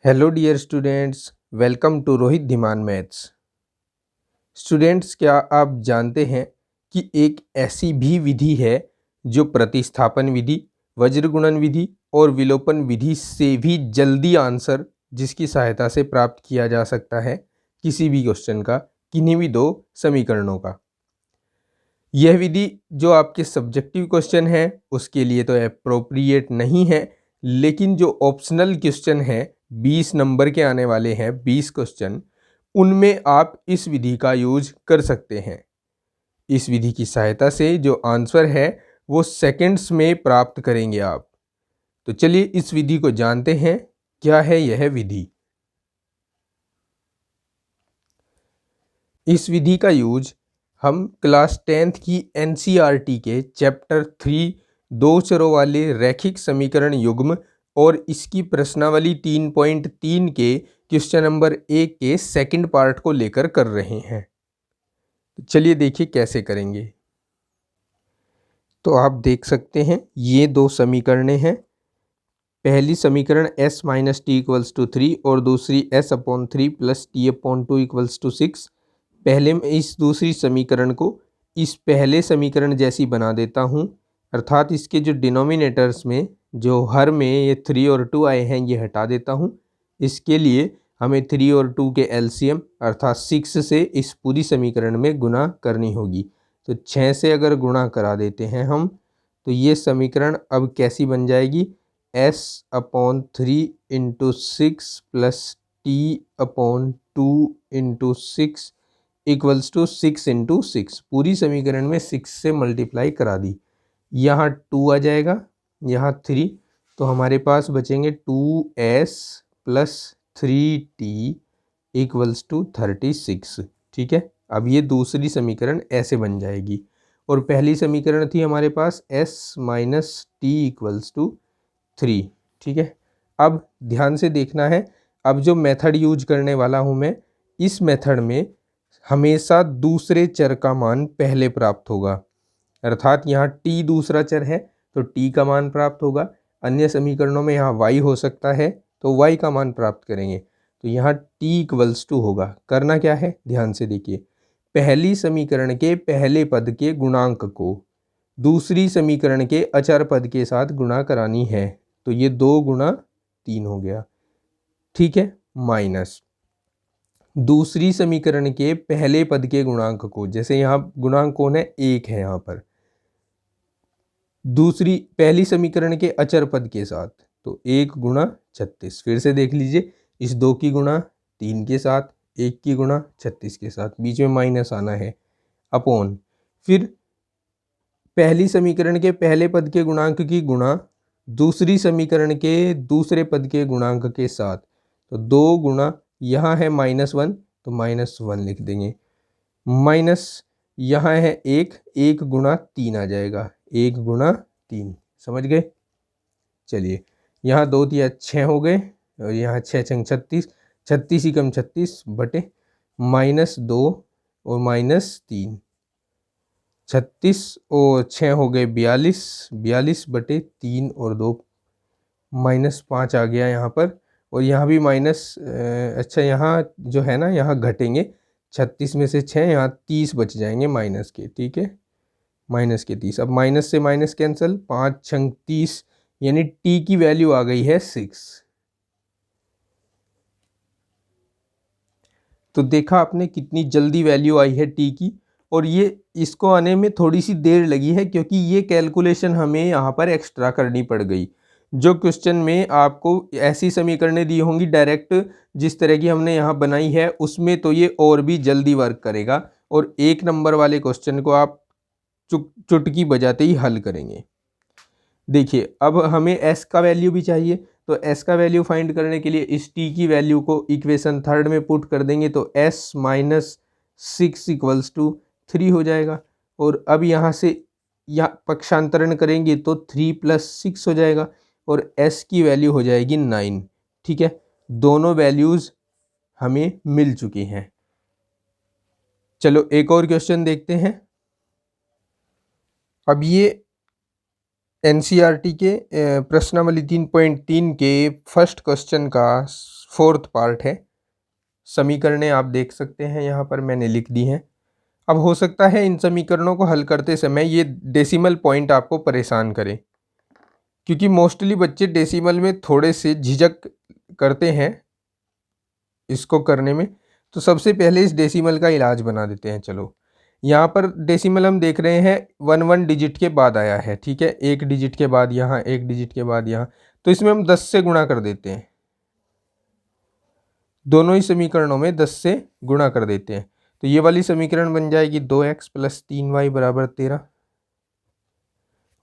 Hello dear students, welcome to Rohit Dhiman maths. Students, क्या आप जानते हैं कि एक ऐसी भी विधि है जो प्रतिस्थापन विधि, वज्रगुणन विधि और विलोपन विधि से भी जल्दी आंसर जिसकी सहायता से प्राप्त किया जा सकता है किसी भी क्वेश्चन का, किन्हीं भी दो समीकरणों का। यह विधि जो आपके सब्जेक्टिव क्वेश्चन है उसके लिए तो अप्रोप्रिएट नहीं है, लेकिन जो ऑप्शनल क्वेश्चन है 20 नंबर के आने वाले हैं 20 क्वेश्चन, उनमें आप इस विधि का यूज कर सकते हैं। इस विधि की सहायता से जो आंसर है वो सेकंड्स में प्राप्त करेंगे आप। तो चलिए इस विधि को जानते हैं, क्या है यह विधि। इस विधि का यूज हम क्लास 10th की NCERT के चैप्टर 3 दो चरों वाले रैखिक समीकरण युग्म और इसकी प्रश्नावली 3.3 के क्वेश्चन नंबर 1 के सेकंड पार्ट को लेकर कर रहे हैं। चलिए देखिए कैसे करेंगे। तो आप देख सकते हैं ये दो समीकरणें हैं। पहली समीकरण s minus T equals to 3 और दूसरी s/3 plus t/2 equals to 6। पहले मैं इस दूसरी समीकरण को इस पहले समीकरण जैसी बना देता हूँ, अर्थात इसके जो डिनोमिनेटर्स में जो हर में ये 3 और 2 आए हैं ये हटा देता हूँ। इसके लिए हमें 3 और 2 के एलसीएम अर्थात 6 से इस पूरी समीकरण में गुणा करनी होगी। तो 6 से अगर गुणा करा देते हैं हम, तो ये समीकरण अब कैसी बन जाएगी, s/3 into 6 plus t/2 into 6 equals to 6 into 6। पूरी समीकरण में 6 से मल्टीप्लाई करा दी, यहाँ 2 आ जाएगा, यहाँ 3, तो हमारे पास बचेंगे 2s plus 3t equals to 36। ठीक है, अब ये दूसरी समीकरण ऐसे बन जाएगी और पहली समीकरण थी हमारे पास s minus T equals to 3। ठीक है, अब ध्यान से देखना है, अब जो मेथड यूज करने वाला हूँ मैं, इस मेथड में हमेशा दूसरे चर का मान पहले प्राप्त होगा, अर्थात यहाँ t दूसरा चर है तो t का मान प्राप्त होगा। अन्य समीकरणों में यहाँ y हो सकता है तो y का मान प्राप्त करेंगे। तो यहाँ t इक्वल्स टू होगा, करना क्या है ध्यान से देखिए, पहली समीकरण के पहले पद के गुणांक को दूसरी समीकरण के अचर पद के साथ गुणा करानी है। तो ये 2 गुणा 3 हो गया। ठीक है, माइनस दूसरी समीकरण के पहले पद के गुणांक को, जैसे यहाँ गुणांक कौन है, 1 है यहाँ पर, दूसरी पहली समीकरण के अचर पद के साथ, तो 1 गुणा 36। फिर से देख लीजिए, इस 2 की गुणा 3 के साथ, 1 की गुणा 36 के साथ, बीच में माइनस आना है, अपॉन फिर पहली समीकरण के पहले पद के गुणांक की गुणा दूसरी समीकरण के दूसरे पद के गुणांक के साथ, तो 2 गुणा, यहाँ है -1 तो -1 लिख देंगे, माइनस यहाँ है 1 गुणा 3 आ जाएगा, 1 गुणा 3, समझ गए। चलिए, यहाँ 2 दिया 6 हो गए और यहाँ 6 छंग 36, 36 ही कम 36 बटे -2 और -3, 36 और 6 हो गए 42, 42 बटे 3 और 2, -5 आ गया यहाँ पर, और यहाँ भी माइनस, अच्छा यहाँ जो है ना, यहाँ घटेंगे, 36 में से 6, यहाँ 30 बच जाएंगे माइनस के। ठीक है, माइनस के 30, अब माइनस से माइनस कैंसिल, 5 छंग 30, यानी t की वैल्यू आ गई है 6। तो देखा आपने कितनी जल्दी वैल्यू आई है t की, और ये इसको आने में थोड़ी सी देर लगी है क्योंकि ये कैलकुलेशन हमें यहाँ पर एक्स्ट्रा करनी पड़ गई। जो क्वेश्चन में आपको ऐसी समीकरणें दी होंगी डायरेक्ट जिस तरह की हमने यहाँ बनाई है, उसमें तो ये और भी जल्दी वर्क करेगा और 1 नंबर वाले क्वेश्चन को आप चुटकी बजाते ही हल करेंगे। देखिए, अब हमें s का वैल्यू भी चाहिए, तो s का वैल्यू फाइंड करने के लिए इस t की वैल्यू को इक्वेशन 3 में पुट कर देंगे, तो s माइनस 6 इक्वल्स टू 3 हो जाएगा। और अब यहाँ से यहाँ पक्षांतरण करेंगे तो 3 प्लस 6 हो जाएगा और s की वैल्यू हो जाएगी 9। ठीक है, दोनों वैल्यूज़ हमें मिल चुकी हैं। चलो एक और क्वेश्चन देखते हैं। अब ये एनसीईआरटी के प्रश्नावली 3.3 के फर्स्ट क्वेश्चन का फोर्थ पार्ट है। समीकरणें आप देख सकते हैं यहाँ पर मैंने लिख दी हैं। अब हो सकता है इन समीकरणों को हल करते समय ये डेसिमल पॉइंट आपको परेशान करे, क्योंकि मोस्टली बच्चे डेसिमल में थोड़े से झिझक करते हैं इसको करने में। तो सबसे पहले इस डेसिमल का इलाज बना देते हैं। चलो, यहाँ पर डेसिमल हम देख रहे हैं 1 डिजिट के बाद आया है, ठीक है, एक डिजिट के बाद यहाँ, एक डिजिट के बाद यहाँ, तो इसमें हम 10 से गुणा कर देते हैं। दोनों ही समीकरणों में 10 से गुणा कर देते हैं। तो ये वाली समीकरण बन जाएगी 2x + 3y = 13,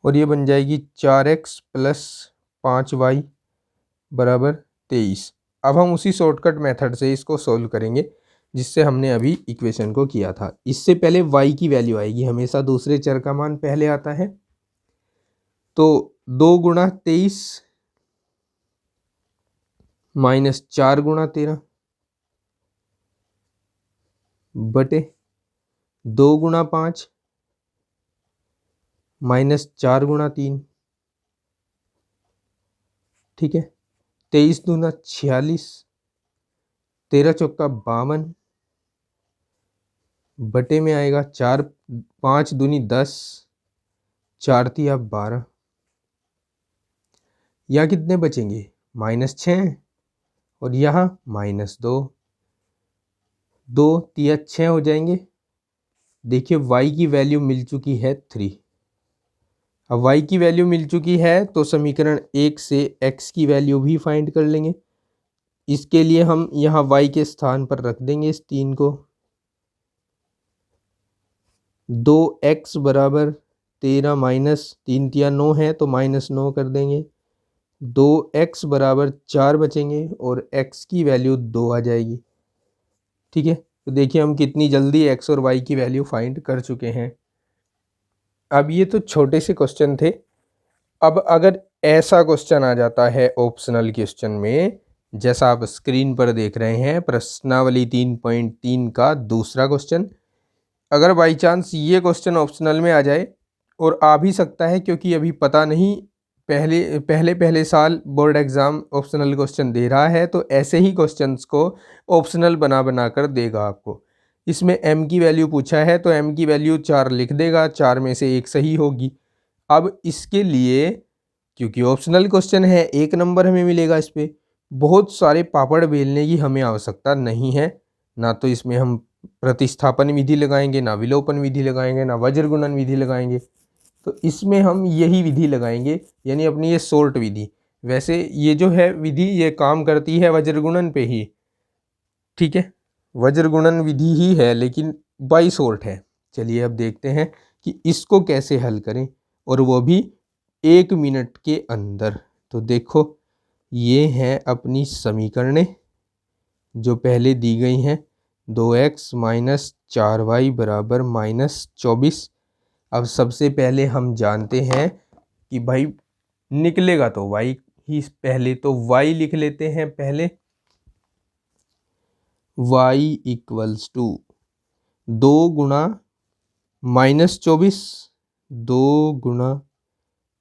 और ये बन जाएगी 4x + 5y = 23। अब हम उसी शॉर्टकट मेथड से इसको सोल्व करेंगे जिससे हमने अभी इक्वेशन को किया था। इससे पहले y की वैल्यू आएगी, हमेशा दूसरे चर का मान पहले आता है। तो 2 × 23 - 4 × 13 बटे 2 × 5 - 4 × 3, ठीक है। 23 दूना 46, 13 चौका 52, बटे में आएगा 4, 5 दूनी 10, 4 तिया 12। यहाँ कितने बचेंगे? -6, और यहाँ -2, 2 तिया 6 हो जाएंगे। देखिए y की वैल्यू मिल चुकी है 3। अब y की वैल्यू मिल चुकी है तो समीकरण 1 से x की वैल्यू भी फाइंड कर लेंगे। इसके लिए हम यहाँ y के स्थान पर रख देंगे इस 3 को। 2x = 13 - 3 तिया 9 है तो -9 कर देंगे। 2x = 4 बचेंगे और x की वैल्यू 2 आ जाएगी, ठीक है। तो देखिए हम कितनी जल्दी x और y की वैल्यू फाइंड कर चुके हैं। अब ये तो छोटे से क्वेश्चन थे। अब अगर ऐसा क्वेश्चन आ जाता है ऑप्शनल क्वेश्चन में, जैसा आप स्क्रीन पर देख रहे हैं, प्रश्नावली 3.3 का दूसरा क्वेश्चन, अगर बाई चांस ये क्वेश्चन ऑप्शनल में आ जाए, और आ भी सकता है क्योंकि अभी पता नहीं, पहले साल बोर्ड एग्ज़ाम ऑप्शनल क्वेश्चन दे रहा है, तो ऐसे ही क्वेश्चंस को ऑप्शनल बना कर देगा आपको। इसमें m की वैल्यू पूछा है तो m की वैल्यू 4 लिख देगा, 4 में से 1 सही होगी। अब इसके लिए क्योंकि ऑप्शनल क्वेश्चन है 1 नंबर हमें मिलेगा, इस पर बहुत सारे पापड़ बेलने की हमें आवश्यकता नहीं है। ना तो इसमें हम प्रतिस्थापन विधि लगाएंगे, ना विलोपन विधि लगाएंगे, ना वज्र गुणन विधि लगाएंगे। तो इसमें हम यही विधि लगाएंगे, यानी अपनी ये शॉर्ट विधि। वैसे ये जो है विधि ये काम करती है वज्र गुणन पे ही, ठीक है, वज्र गुणन विधि ही है लेकिन बाई शॉर्ट है। चलिए अब देखते हैं कि इसको कैसे हल करें, और वो भी 1 मिनट के अंदर। तो देखो ये हैं अपनी समीकरणें जो पहले दी गई हैं। 2x - 4y = -24। अब सबसे पहले हम जानते हैं कि भाई निकलेगा तो y ही पहले, तो y लिख लेते हैं पहले। y = 2 × -24, 2 ×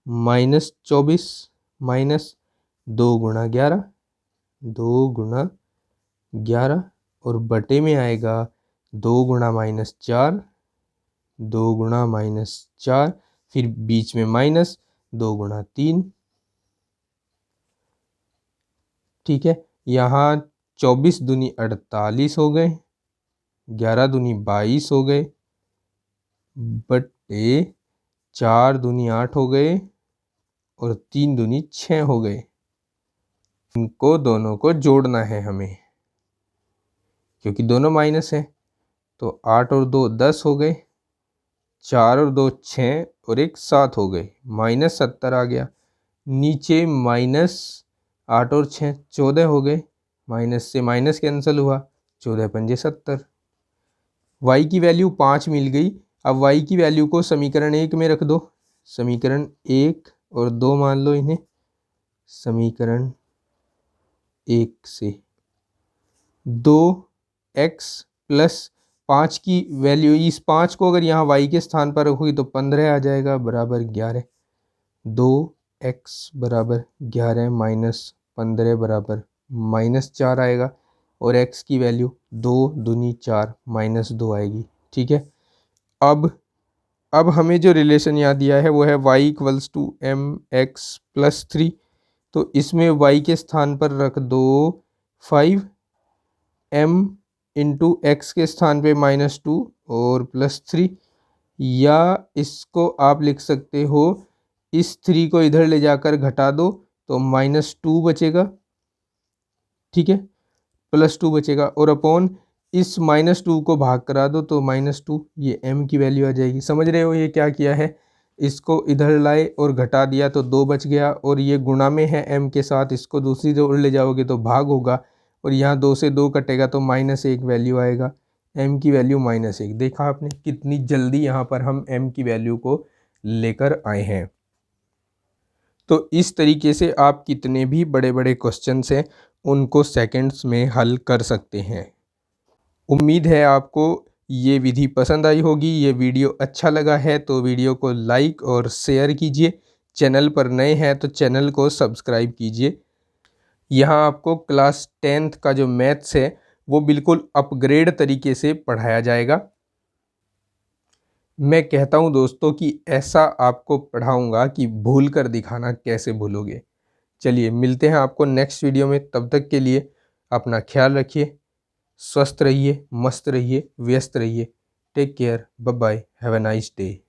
-24 माइनस 2 × 11, 2 × 11, और बटे में आएगा 2 × -4, 2 × -4, फिर बीच में माइनस 2 × 3, ठीक है। यहाँ 24 दूनी 48 हो गए, 11 दूनी 22 हो गए, बटे 4 दूनी 8 हो गए, और 3 दूनी 6 हो गए। इनको दोनों को जोड़ना है हमें क्योंकि दोनों माइनस है। तो 8 और 2 10 हो गए, 4 और 2 6, और 1 7 हो गए, -70 आ गया। नीचे -8 और 6 14 हो गए, माइनस से माइनस कैंसिल हुआ, 14 पंजे 70। y की वैल्यू 5 मिल गई। अब y की वैल्यू को समीकरण 1 में रख दो, समीकरण 1 और 2 मान लो इन्हें। समीकरण 1 से 2x + 5 की वैल्यू, इस 5 को अगर यहाँ y के स्थान पर रखोगी तो 15 आ जाएगा, बराबर 11। 2x बराबर 11 माइनस 15 बराबर -4 आएगा और x की वैल्यू 2 दूनी 4 -2 आएगी। ठीक है, अब हमें जो रिलेशन यहाँ दिया है वो है y इक्वल्स टू mx+3। तो इसमें y के स्थान पर रख दो 5, m इंटू एक्स के स्थान पे -2 और +3, या इसको आप लिख सकते हो इस 3 को इधर ले जाकर घटा दो तो -2 बचेगा। ठीक है, +2 बचेगा और अपॉन इस -2 को भाग करा दो तो -2, ये m की वैल्यू आ जाएगी। समझ रहे हो ये क्या किया है, इसको इधर लाए और घटा दिया तो 2 बच गया, और ये गुणा में है m के साथ, इसको दूसरी ओर ले जाओगे तो भाग होगा, और यहाँ 2 से 2 कटेगा तो -1 वैल्यू आएगा, m की वैल्यू -1। देखा आपने कितनी जल्दी यहाँ पर हम m की वैल्यू को लेकर आए हैं। तो इस तरीके से आप कितने भी बड़े बड़े क्वेश्चंस हैं उनको सेकंड्स में हल कर सकते हैं। उम्मीद है आपको ये विधि पसंद आई होगी। ये वीडियो अच्छा लगा है तो वीडियो को लाइक और शेयर कीजिए। चैनल पर नए हैं तो चैनल को सब्सक्राइब कीजिए। यहाँ आपको क्लास 10th का जो मैथ्स है वो बिल्कुल अपग्रेड तरीके से पढ़ाया जाएगा। मैं कहता हूँ दोस्तों कि ऐसा आपको पढ़ाऊँगा कि भूल कर दिखाना कैसे भूलोगे। चलिए मिलते हैं आपको नेक्स्ट वीडियो में, तब तक के लिए अपना ख्याल रखिए, स्वस्थ रहिए, मस्त रहिए, व्यस्त रहिए। Take care, bye bye, have a nice day.